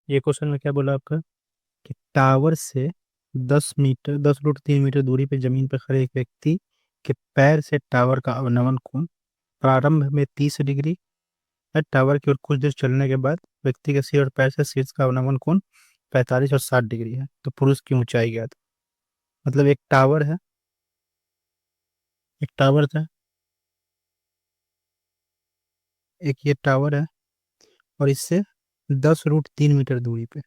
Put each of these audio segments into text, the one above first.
ये क्वेश्चन में क्या बोला आपका कि टावर से 10 मीटर 10√3 मीटर दूरी पे जमीन पर खड़े एक व्यक्ति के पैर से टावर का अवनमन कोण प्रारंभ में 30 डिग्री है। टावर की ओर कुछ देर चलने के बाद व्यक्ति के सिर और पैर से शीर्ष का अवनमन कोण 45 और 60 डिग्री है। तो पुरुष की ऊंचाई ज्ञात। मतलब एक टावर था, एक ये टावर है, और इससे 10√3 मीटर दूरी पे,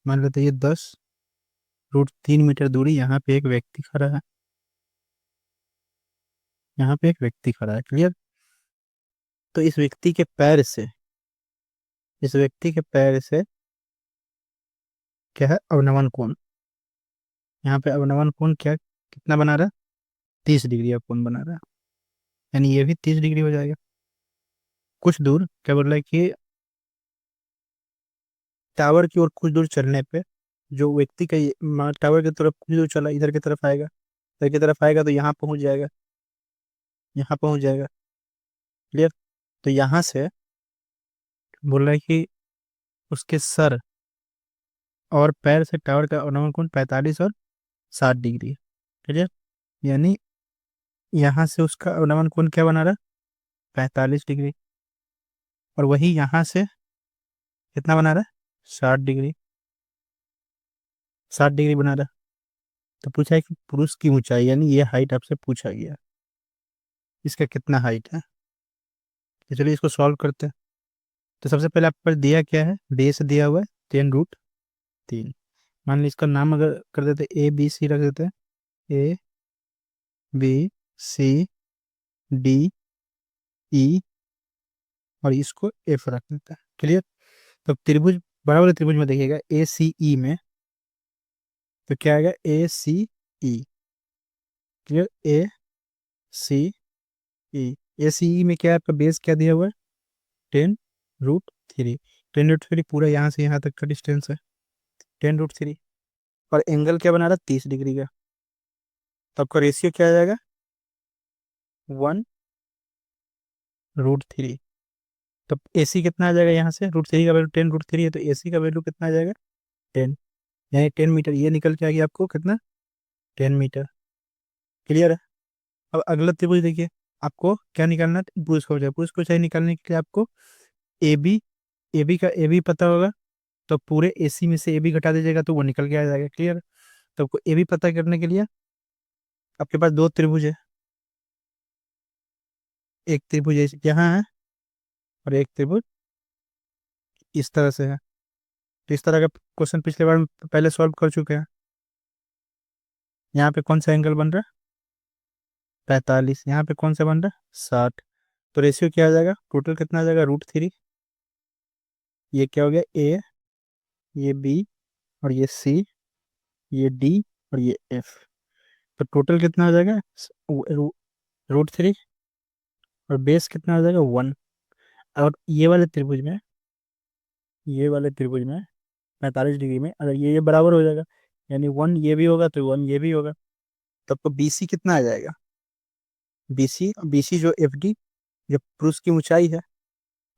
मान लेते हैं ये 10√3 मीटर दूरी, यहाँ पे एक व्यक्ति खड़ा है। यहाँ पे एक व्यक्ति खड़ा है, क्लियर। तो इस व्यक्ति के पैर से क्या है, अवनमन कोण। यहाँ पे अवनमन कोण क्या कितना बना रहा है, 30 डिग्री का कोण बना रहा है। यानी ये भी 30 डिग्री हो जाएगा। कुछ दूर क्या बोल रहा है कि टावर की ओर कुछ दूर चलने पे जो व्यक्ति का टावर की तरफ कुछ दूर चला, इधर की तरफ आएगा तो यहाँ पहुंच जाएगा, यहाँ पहुंच जाएगा, क्लियर। तो यहाँ से बोल रहा है कि उसके सर और पैर से टावर का अवनमन कोण 45 और 60 डिग्री है, क्लियर। यानी यहाँ से उसका अवनमन कोण क्या बना रहा है, 45 डिग्री। और वही यहाँ से कितना बना रहा है, 60 डिग्री, 60 डिग्री बना रहा है। तो पूछा है कि पुरुष की ऊंचाई, यानी ये हाइट आपसे पूछा गया, इसका कितना हाइट है। तो चलिए इसको सॉल्व करते हैं। तो सबसे पहले आपके पास दिया क्या है, बेस दिया हुआ है 10√3। मान ली इसका नाम अगर कर देते ABC रख देते हैं, ABCDE, और इसको F रख देते हैं, क्लियर। तो त्रिभुज, बड़ा वाले त्रिभुज में देखिएगा ACE में, तो क्या आएगा ACE, क्लियर। ACE में क्या है आपका, बेस क्या दिया हुआ है, 10√3। 10√3 पूरा यहाँ से यहाँ तक का डिस्टेंस है, 10√3। और एंगल क्या बना रहा है, 30 डिग्री का। तो आपका रेशियो क्या आ जाएगा, 1√3। तो AC कितना आ जाएगा, यहाँ से √3 का वैल्यू 10√3 है, तो AC का वैल्यू कितना आ जाएगा, 10। यानी 10 मीटर, ये निकल के आ गया आपको कितना, 10 मीटर, क्लियर है। अब अगला त्रिभुज देखिए, आपको क्या निकालना है, पुरुष को ऊंचाई निकालने के लिए आपको ए बी ए बी पता होगा, तो पूरे AC में से AB घटा दीजिएगा तो वो निकल के आ जाएगा, क्लियर। तो आपको AB पता करने के लिए आपके पास दो त्रिभुज है, एक त्रिभुज यहाँ है और एक त्रिभुज इस तरह से है। तो इस तरह का क्वेश्चन पिछले बार में पहले सॉल्व कर चुके हैं। यहाँ पे कौन सा एंगल बन रहा है, 45। यहाँ पे कौन सा बन रहा है, 60। तो रेशियो क्या आ जाएगा, टोटल कितना आ जाएगा, √3। ये क्या हो गया, A, ये B, और ये C, ये D, और ये F। तो टोटल कितना आ जाएगा, √3, और बेस कितना आ जाएगा, 1। और ये वाले त्रिभुज में 45 डिग्री में अगर ये बराबर हो जाएगा, यानी 1 ये भी होगा तो 1 ये भी होगा, तब तो BC कितना आ जाएगा, BC जो FD, जो पुरुष की ऊंचाई है,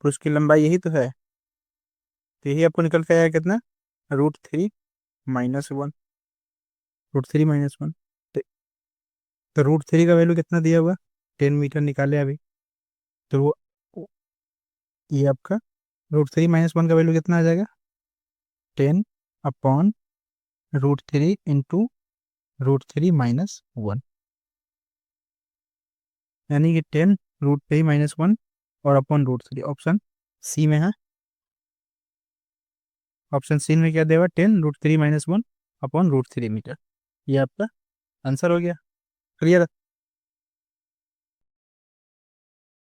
पुरुष की लंबाई यही तो है, तो यही आपको निकल के आएगा कितना, √3 - 1, √3 - 1। तो, तो √3 का वैल्यू कितना दिया हुआ, 10 मीटर निकाले अभी। तो ये आपका √3 - 1 का वैल्यू कितना आ जाएगा, 10/√3 इंटू √3 - 1, यानी कि 10√3 - 1 और अपॉन √3। ऑप्शन सी में है, ऑप्शन सी में क्या देगा, 10√3 - 1 अपॉन √3 मीटर। ये आपका आंसर हो गया, क्लियर।